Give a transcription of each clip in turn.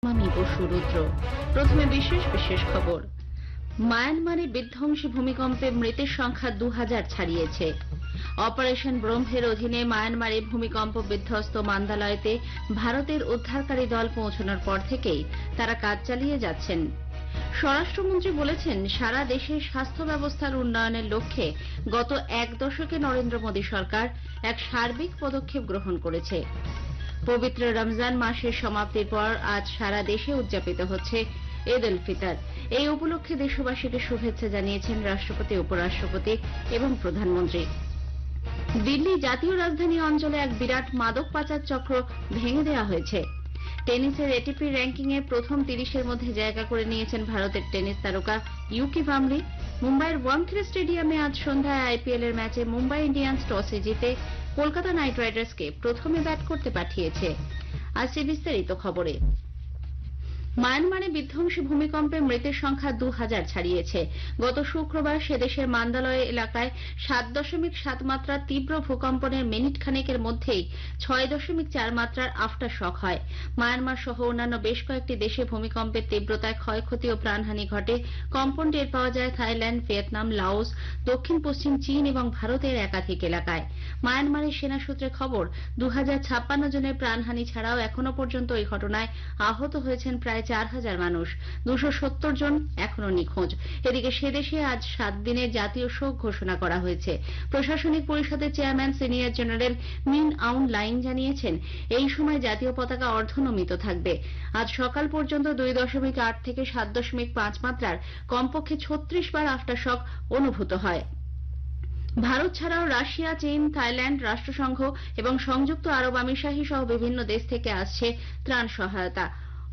আমি বসুরুদ্র। প্রথমে বিশেষ খবর। মায়ানমারে বিধ্বংসী ভূমিকম্পে মৃতের সংখ্যা 2000 ছাড়িয়েছে। অপারেশন ব্রহ্মের অধীনে মায়ানমারে ভূমিকম্প বিধ্বস্ত মান্দালয়তে ভারতের উদ্ধারকারী দল পৌঁছানোর পর থেকেই তারা কাজ চালিয়ে যাচ্ছেন। স্বরাষ্ট্রমন্ত্রী বলেছেন, সারা দেশে স্বাস্থ্য ব্যবস্থার উন্নয়নের লক্ষ্যে গত এক দশকে নরেন্দ্র মোদী সরকার এক সার্বিক পদক্ষেপ গ্রহণ করেছে। পবিত্র রমজান মাসের সমাপ্তির পর আজ সারা দেশে উদযাপিত হচ্ছে ঈদ উল ফিতর। এই উপলক্ষে দেশবাসীকে শুভেচ্ছা জানিয়েছেন রাষ্ট্রপতি, উপরাষ্ট্রপতি এবং প্রধানমন্ত্রী। দিল্লি জাতীয় রাজধানী অঞ্চলে এক বিরাট মাদক পাচার চক্র ভেঙে দেওয়া হয়েছে। টেনিসের এটিপি র্যাঙ্কিংয়ে প্রথম 30-এর মধ্যে জায়গা করে নিয়েছেন ভারতের টেনিস তারকা ইউকি ভামরি। মুম্বাইয়ের ওয়াংখেড়ে স্টেডিয়ামে আজ সন্ধ্যায় আইপিএল এর ম্যাচে মুম্বাই ইন্ডিয়ান্স টসে জিতে কলকাতা নাইট রাইডার্সকে প্রথমে ব্যাট করতে পাঠিয়েছে। আসছে বিস্তারিত খবরে। মায়ানমারে বিধ্বংসী ভূমিকম্পে মৃতের সংখ্যা 2000 ছাড়িয়েছে। গত শুক্রবার সেদেশের মান্দালয় এলাকায় 7.7 মাত্রার তীব্র ভূকম্পনের মিনিট খানেকের মধ্যেই 6.4 মাত্রার আফটার শক হয়। মায়ানমার সহ অন্যান্য বেশ কয়েকটি দেশে ভূমিকম্পের তীব্রতায় ক্ষয়ক্ষতি ও প্রাণহানি ঘটে। কম্পন টের পাওয়া যায় থাইল্যান্ড, ভিয়েতনাম, লাওস, দক্ষিণ পশ্চিম চীন এবং ভারতের একাধিক এলাকায়। মায়ানমারের সেনা সূত্রে খবর, 2056 জনের প্রাণহানি ছাড়াও এখনো পর্যন্ত এই ঘটনায় আহত হয়েছেন প্রায় 4000 মানুষ। 270 জন এখনো নিখোঁজ। এদিকে সেদেশে আজ 7 দিনের জাতীয় শোক ঘোষণা করা হয়েছে। প্রশাসনিক পরিষদের চেয়ারম্যান সিনিয়র জেনারেল মিন আউন লাইন জানিয়েছেন, এই সময় জাতীয় পতাকা অর্ধনমিত থাকবে। আজ সকাল পর্যন্ত 2.8 থেকে 7.5 মাত্রার কমপক্ষে 36 বার আফটার শক অনুভূত হয়। ভারত ছাড়াও রাশিয়া, চীন, থাইল্যান্ড, রাষ্ট্রসংঘ এবং সংযুক্ত আরব আমিরশাহী সহ বিভিন্ন দেশ থেকে আসছে ত্রাণ সহায়তা।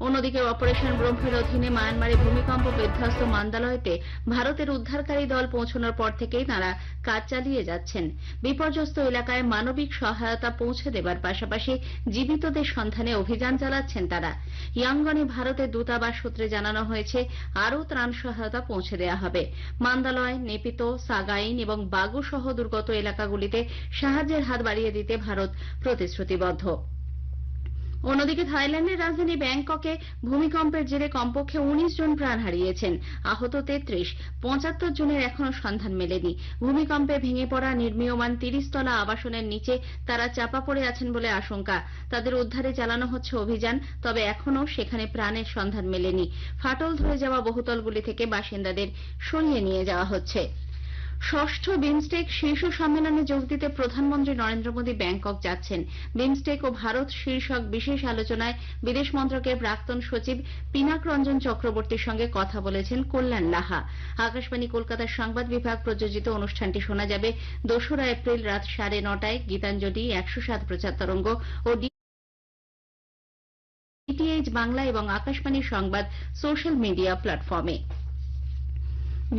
অন্যদিকে অপারেশন ব্রহ্মের অধীনে মায়ানমারে ভূমিকম্প বিধ্বস্ত মান্দালয়তে ভারতের উদ্ধারকারী দল পৌঁছানোর পর থেকেই তারা কাজ চালিয়ে যাচ্ছেন। বিপর্যস্ত এলাকায় মানবিক সহায়তা পৌঁছে দেবার পাশাপাশি জীবিতদের সন্ধানে অভিযান চালাচ্ছেন তারা। ইয়াঙ্গনে ভারতের দূতাবাস সূত্রে জানানো হয়েছে, আরও ত্রাণ সহায়তা পৌঁছে দেওয়া হবে। মান্দালয়, নেপিতো, সাগাইন এবং বাগু সহ দুর্গত এলাকাগুলিতে সাহায্যের হাত বাড়িয়ে দিতে ভারত প্রতিশ্রুতিবদ্ধ। অন্যদিকে থাইল্যান্ডের রাজধানী ব্যাংককে ভূমিকম্পের জেরে কমপক্ষে 19 জন প্রাণ হারিয়েছেন, আহত 33। 75 জনের এখনো সন্ধান মেলেনি। ভূমিকম্পে ভেঙে পড়া নির্মীয়মান 30 তলা আবাসনের নিচে তারা চাপা পড়ে আছেন বলে আশঙ্কা। তাদের উদ্ধারে চালানো হচ্ছে অভিযান, তবে এখনো সেখানে প্রাণের সন্ধান মেলেনি। ফাটল ধরে যাওয়া বহুতলগুলি থেকে বাসিন্দাদের সরিয়ে নিয়ে যাওয়া হচ্ছে। ষষ্ঠ বিমস্টেক শীর্ষ সম্মেলনে যোগ দিতে প্রধানমন্ত্রী নরেন্দ্র মোদী ব্যাংকক যাচ্ছেন। বিমস্টেক ও ভারত শীর্ষক বিশেষ আলোচনায় বিদেশ মন্ত্রকের প্রাক্তন সচিব পিনাক রঞ্জন চক্রবর্তীর সঙ্গে কথা বলেছেন কল্যাণ লাহা। আকাশবাণী কলকাতার সংবাদ বিভাগ প্রযোজিত অনুষ্ঠানটি শোনা যাবে 2রা এপ্রিল রাত 9:30টায় গীতাঞ্জলি 107 প্রচার তরঙ্গ ও ডিটিএইচ বাংলা এবং আকাশবাণী সংবাদ সোশ্যাল মিডিয়া প্ল্যাটফর্মে।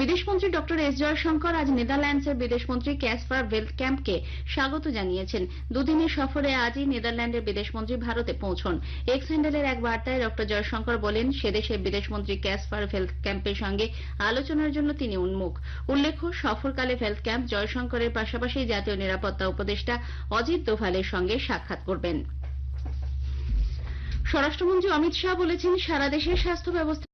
বিদেশমন্ত্রী ডক্টর এস জয়শঙ্কর আজ নেদারল্যান্ডসের বিদেশমন্ত্রী ক্যাসপার ভেল্টক্যাম্পকে স্বাগত জানিয়েছেন। দুদিনের সফরে আজই নেদারল্যান্ডের বিদেশমন্ত্রী ভারতে পৌঁছন। এক্স হ্যান্ডেলের এক বার্তায় ডক্টর জয়শঙ্কর বলেন, সেদেশের বিদেশমন্ত্রী ক্যাসপার ভেল্টক্যাম্পের সঙ্গে আলোচনার জন্য তিনি উন্মুখ। উল্লেখ্য, সফরকালে ভেল্টক্যাম্প জয়শঙ্করের পাশাপাশি জাতীয় নিরাপত্তা উপদেষ্টা অজিত দোভালের সঙ্গে সাক্ষাৎ করবেন। স্বরাষ্ট্রমন্ত্রী অমিত শাহ বলেছেন, সারা দেশের স্বাস্থ্য ব্যবস্থা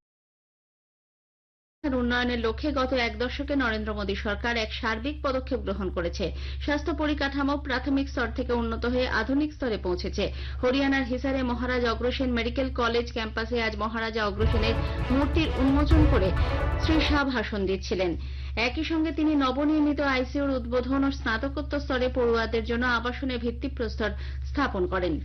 উন্নয়নের লক্ষ্যে গত এক দশকে নরেন্দ্র মোদী সরকার এক সার্বিক পদক্ষেপ গ্রহণ করেছে। স্বাস্থ্য পরিকাঠামো প্রাথমিক স্তর থেকে উন্নত হয়ে আধুনিক স্তরে পৌঁছেছে। হরিয়ানার হিসারে মহারাজ অগ্রসেন মেডিকেল কলেজ ক্যাম্পাসে আজ মহারাজা অগ্রসেনের মূর্তির উন্মোচন করে শ্রী শাহ ভাষণ দিচ্ছিলেন। একই সঙ্গে তিনি নবনির্মিত আইসিইউর উদ্বোধন ও স্নাতকোত্তর স্তরে পড়ুয়াদের জন্য আবাসনের ভিত্তিপ্রস্তর স্থাপন করেন।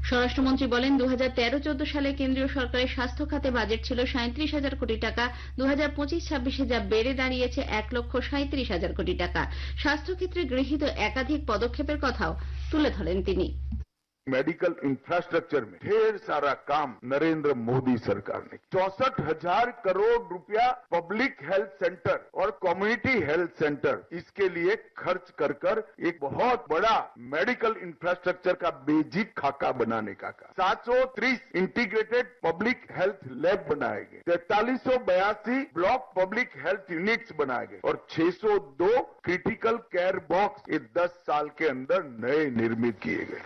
স্বরাষ্ট্রমন্ত্রী বলেন, 2013-14 সালে কেন্দ্রীয় সরকারের স্বাস্থ্য খাতে বাজেট ছিল 37,000 কোটি টাকা। 2025-26 যা বেড়ে দাঁড়িয়েছে 1,37,000 কোটি টাকা। স্বাস্থ্যক্ষেত্রে গৃহীত একাধিক পদক্ষেপের কথাও তুলে ধরেন তিনি। मेडिकल इंफ्रास्ट्रक्चर में ढेर सारा काम नरेंद्र मोदी सरकार ने 64,000 करोड़ रुपया पब्लिक हेल्थ सेंटर और कम्युनिटी हेल्थ सेंटर इसके लिए खर्च कर एक बहुत बड़ा मेडिकल इंफ्रास्ट्रक्चर का बेसिक खाका बनाने का 730 इंटीग्रेटेड पब्लिक हेल्थ लैब बनाए गए, 4382 ब्लॉक पब्लिक हेल्थ यूनिट्स बनाए गए और 602 क्रिटिकल केयर बॉक्स ये 10 साल के अंदर नए निर्मित किए गए।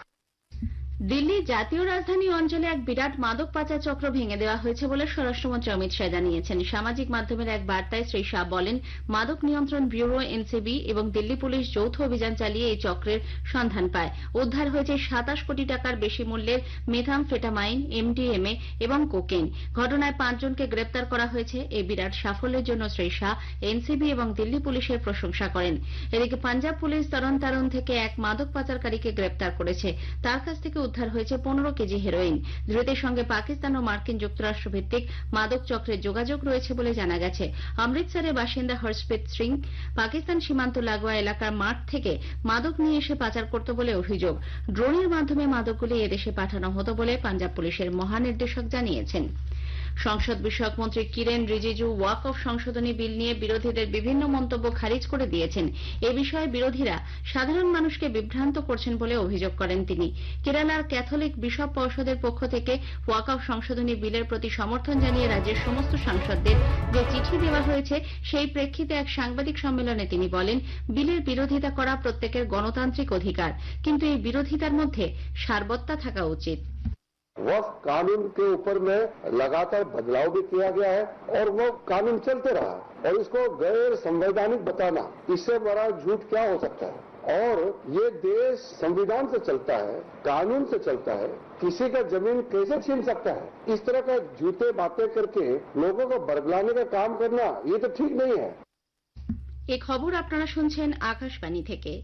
দিল্লির জাতীয় রাজধানী অঞ্চলে এক বিরাট মাদক পাচার চক্র ভেঙে দেওয়া হয়েছে বলে স্বরাষ্ট্রমন্ত্রী অমিত শাহ জানিয়েছেন। সামাজিক মাধ্যমের এক বার্তায় শ্রী শাহ বলেন, মাদক নিয়ন্ত্রণ ব্যুরো এনসিবি এবং দিল্লি পুলিশ যৌথ অভিযান চালিয়ে এই চক্রের সন্ধান পায়। উদ্ধার হয়েছে 27 কোটি টাকার বেশি মূল্যের মেথামফেটামাইন, এমডিএমএ এবং কোকেন। ঘটনায় 5 জনকে গ্রেপ্তার করা হয়েছে। এই বিরাট সাফল্যের জন্য শ্রী শাহ এনসিবি এবং দিল্লি পুলিশের প্রশংসা করেন। এদিকে পাঞ্জাব পুলিশ তরণ থেকে এক মাদক পাচারকারীকে গ্রেপ্তার করেছে। তার কাছ থেকে উদ্ধার হয়েছে 15 কেজি হেরোইন। ধৃতের সঙ্গে পাকিস্তান ও মার্কিন যুক্তরাষ্ট্র ভিত্তিক মাদক চক্রের যোগাযোগ রয়েছে বলে জানা গেছে। অমৃতসরের বাসিন্দা হর্ষপ্রীত সিং পাকিস্তান সীমান্ত লাগোয়া এলাকার মাঠ থেকে মাদক নিয়ে এসে পাচার করত বলে অভিযোগ। ড্রোনের মাধ্যমে মাদকগুলি এদেশে পাঠানো হতো বলে পাঞ্জাব পুলিশের মহানির্দেশক জানিয়েছেন। সংসদ বিষয়ক মন্ত্রী কিরেন রিজিজু ওয়াকফ সংশোধনী বিল নিয়ে বিরোধীদের বিভিন্ন মন্তব্য খারিজ করে দিয়েছেন। এ বিষয়ে বিরোধীরা সাধারণ মানুষকে বিভ্রান্ত করছেন বলে অভিযোগ করেন তিনি। কেরালার ক্যাথলিক বিশপ পর্ষদের পক্ষ থেকে ওয়াকফ সংশোধনী বিলের প্রতি সমর্থন জানিয়ে রাজ্যের সমস্ত সাংসদদের যে চিঠি দেওয়া হয়েছে, সেই প্রেক্ষিতে এক সাংবাদিক সম্মেলনে তিনি বলেন, বিলের বিরোধিতা করা প্রত্যেকের গণতান্ত্রিক অধিকার, কিন্তু এই বিরোধিতার মধ্যে সারবত্তা থাকা উচিত। वक्फ कानून के ऊपर में लगातार बदलाव भी किया गया है और वो कानून चलते रहा और इसको गैर संवैधानिक बताना, इससे बड़ा झूठ क्या हो सकता है। और ये देश संविधान से चलता है, कानून से चलता है, किसी का जमीन कैसे छीन सकता है। इस तरह का झूठे बातें करके लोगों को बरगलाने का काम करना ये तो ठीक नहीं है। এই খবর আপনারা শুনছেন আকাশবাণী থেকে।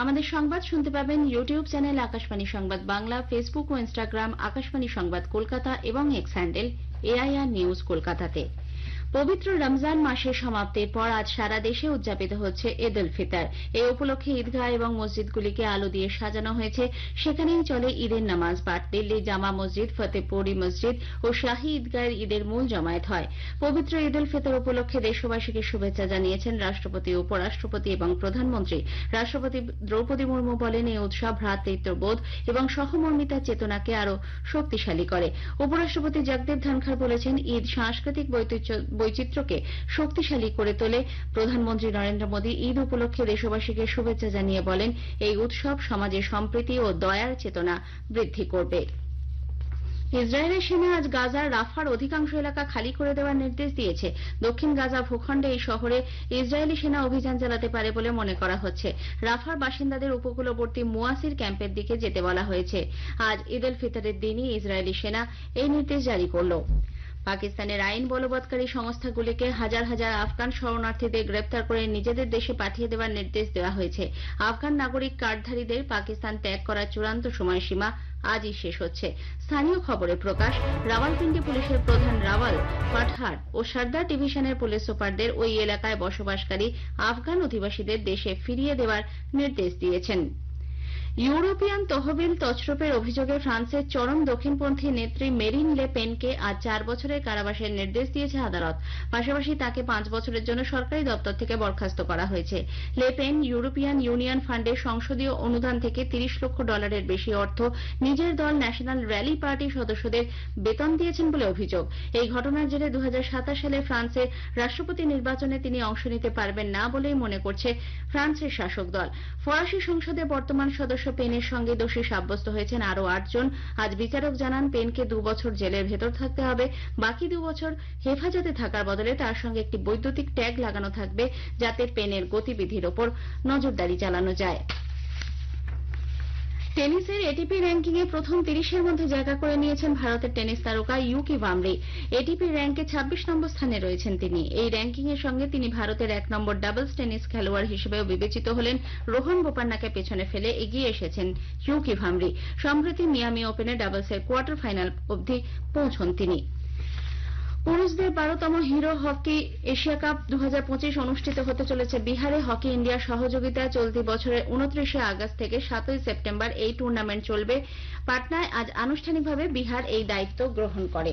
আমাদের সংবাদ শুনতে পাবেন ইউটিউব চ্যানেল আকাশবাণী সংবাদ বাংলা, ফেসবুক ও ইনস্টাগ্রাম আকাশবাণী সংবাদ কলকাতা এবং এক্স হ্যান্ডেল এআইআর নিউজ কলকাতাতে। পবিত্র রমজান মাসের সমাপ্তির পর আজ সারা দেশে উদযাপিত হচ্ছে ঈদ উল ফিতর। এই উপলক্ষে ঈদগাহ এবং মসজিদগুলিকে আলো দিয়ে সাজানো হয়েছে। সেখানেই চলে ঈদের নামাজ পাঠ। দিল্লি জামা মসজিদ, ফতেপুরি মসজিদ ও শাহী ঈদগাহের ঈদের মূল জমায়েত হয়। পবিত্র ঈদ উল ফিতর উপলক্ষে দেশবাসীকে শুভেচ্ছা জানিয়েছেন রাষ্ট্রপতি, উপরাষ্ট্রপতি এবং প্রধানমন্ত্রী। রাষ্ট্রপতি দ্রৌপদী মুর্মু বলেন, এই উৎসব ভ্রাতৃত্ববোধ এবং সহমর্মিতার চেতনাকে আরো শক্তিশালী করে। উপরাষ্ট্রপতি জগদীপ ধনখড় বলেছেন, ঈদ সাংস্কৃতিক বৈচিত্র্যকে শক্তিশালী করে তোলে। প্রধানমন্ত্রী নরেন্দ্র মোদী ঈদ উপলক্ষে দেশবাসীকে শুভেচ্ছা জানিয়ে বলেন, এই উৎসব সমাজে সম্প্রীতি ও দয়ার চেতনা বৃদ্ধি করবে। ইসরায়েলের সেনা আজ গাজার রাফার অধিকাংশ এলাকা খালি করে দেওয়ার নির্দেশ দিয়েছে। দক্ষিণ গাজা ভূখণ্ডে এই শহরে ইসরায়েলি সেনা অভিযান চালাতে পারে বলে মনে করা হচ্ছে। রাফার বাসিন্দাদের উপকূলবর্তী মুয়াসির ক্যাম্পের দিকে যেতে বলা হয়েছে। আজ ঈদ উল ফিতরের দিনই ইসরায়েলি সেনা এই নির্দেশ জারি করল। পাকিস্তানের আইন বলবৎকারী সংস্থাগুলিকে হাজার হাজার আফগান শরণার্থীদের গ্রেপ্তার করে নিজেদের দেশে পাঠিয়ে দেওয়ার নির্দেশ দেওয়া হয়েছে। আফগান নাগরিক কার্ডধারীদের পাকিস্তান ত্যাগ করার চূড়ান্ত সময়সীমা আজই শেষ হচ্ছে। স্থানীয় খবরে প্রকাশ, রাওয়ালপিন্ডি পুলিশের প্রধান রাওয়াল পাঠার ও সর্দার ডিভিশনের পুলিশ সুপারদের ওই এলাকায় বসবাসকারী আফগান অধিবাসীদের দেশে ফিরিয়ে দেওয়ার নির্দেশ দিয়েছেন। ইউরোপিয়ান তহবিল তছরূপের অভিযোগে ফ্রান্সের চরম দক্ষিণপন্থী নেত্রী মেরিন লে পেনকে আজ 4 বছরের কারাবাসের নির্দেশ দিয়েছে আদালত। পাশাপাশি তাকে 5 বছরের জন্য সরকারি দপ্তর থেকে বরখাস্ত করা হয়েছে। লে পেন ইউরোপিয়ান ইউনিয়ন ফান্ডের সংসদীয় অনুদান থেকে $30 লক্ষ বেশি অর্থ নিজের দল ন্যাশনাল র্যালি পার্টির সদস্যদের বেতন দিয়েছেন বলে অভিযোগ। এই ঘটনার জেরে 2027 সালে ফ্রান্সের রাষ্ট্রপতি নির্বাচনে তিনি অংশ নিতে পারবেন না বলেই মনে করছে ফ্রান্সের শাসক দল। ফরাসি সংসদে বর্তমান সদস্য পেনের সঙ্গে দোষী সাব্যস্ত হয়েছেন আরো 8 জন। আজ বিচারক জানান, পেনকে 2 বছর জেলের ভেতর থাকতে হবে। বাকি 2 বছর হেফাজতে থাকার বদলে তার সঙ্গে একটি বৈদ্যুতিক ট্যাগ লাগানো থাকবে, যাতে পেনের গতিবিধির ওপর নজরদারি চালানো যায়। টেনিসের এটিপি র্যাঙ্কিং এ প্রথম 30-এর মধ্যে জায়গা করে নিয়েছেন ভারতের টেনিস তারকা ইউকি ভামরি। এটিপি র্যাঙ্কে 26 নম্বর স্থানে রয়েছেন তিনি। এই র্যাঙ্কিং এর সঙ্গে তিনি ভারতের 1 নম্বর ডাবলস টেনিস খেলোয়াড় হিসেবেও বিবেচিত হলেন। রোহন বোপান্নাকে পেছনে ফেলে এগিয়ে এসেছেন ইউকি ভামরি। সম্প্রতি মিয়ামি ওপেনে ডাবলসের কোয়ার্টার ফাইনাল অবধি পৌঁছন তিনি। পুরুষদের 12তম হিরো হকি এশিয়া কাপ 2025 অনুষ্ঠিত হতে চলেছে বিহারে। হকি ইন্ডিয়ার সহযোগিতায় চলতি বছরের 29 আগস্ট থেকে 7 সেপ্টেম্বর এই টুর্নামেন্ট চলবে। পাটনায় আজ আনুষ্ঠানিকভাবে বিহার এই দায়িত্ব গ্রহণ করে।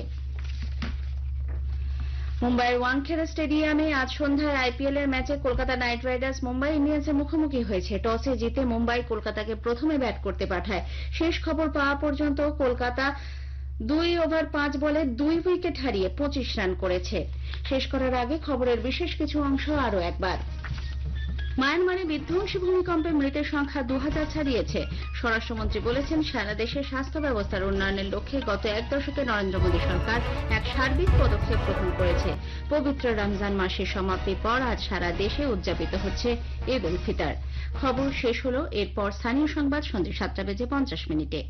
মুম্বাইয়ের ওয়াংখেড়ে স্টেডিয়ামে আজ সন্ধ্যায় আইপিএল এর ম্যাচে কলকাতা নাইট রাইডার্স মুম্বাই ইন্ডিয়ান্সের মুখোমুখি হয়েছে। টসে জিতে মুম্বাই কলকাতাকে প্রথমে ব্যাট করতে পাঠায়। শেষ খবর পাওয়া পর্যন্ত কলকাতা 2 ওভার 5 বলে 2 উইকেট হারিয়ে 25 রান করেছে। শেষ করার আগে খবরের বিশেষ কিছু অংশ আরো একবার। মায়ানমারে বিধ্বংসী ভূমিকম্পে মৃতের সংখ্যা 2000 ছাড়িয়েছে। স্বরাষ্ট্রমন্ত্রী বলেছেন, সারা দেশের স্বাস্থ্য ব্যবস্থার উন্নয়নের লক্ষ্যে গত এক দশকে নরেন্দ্র মোদী সরকার এক সার্বিক পদক্ষেপ গ্রহণ করেছে। পবিত্র রমজান মাসের সমাপ্তির পর আজ সারা দেশে উদযাপিত হচ্ছে ঈদ উল ফিতর। খবর শেষ হলো। এরপর স্থানীয় সংবাদ সন্ধ্যে 7:50 মিনিটে।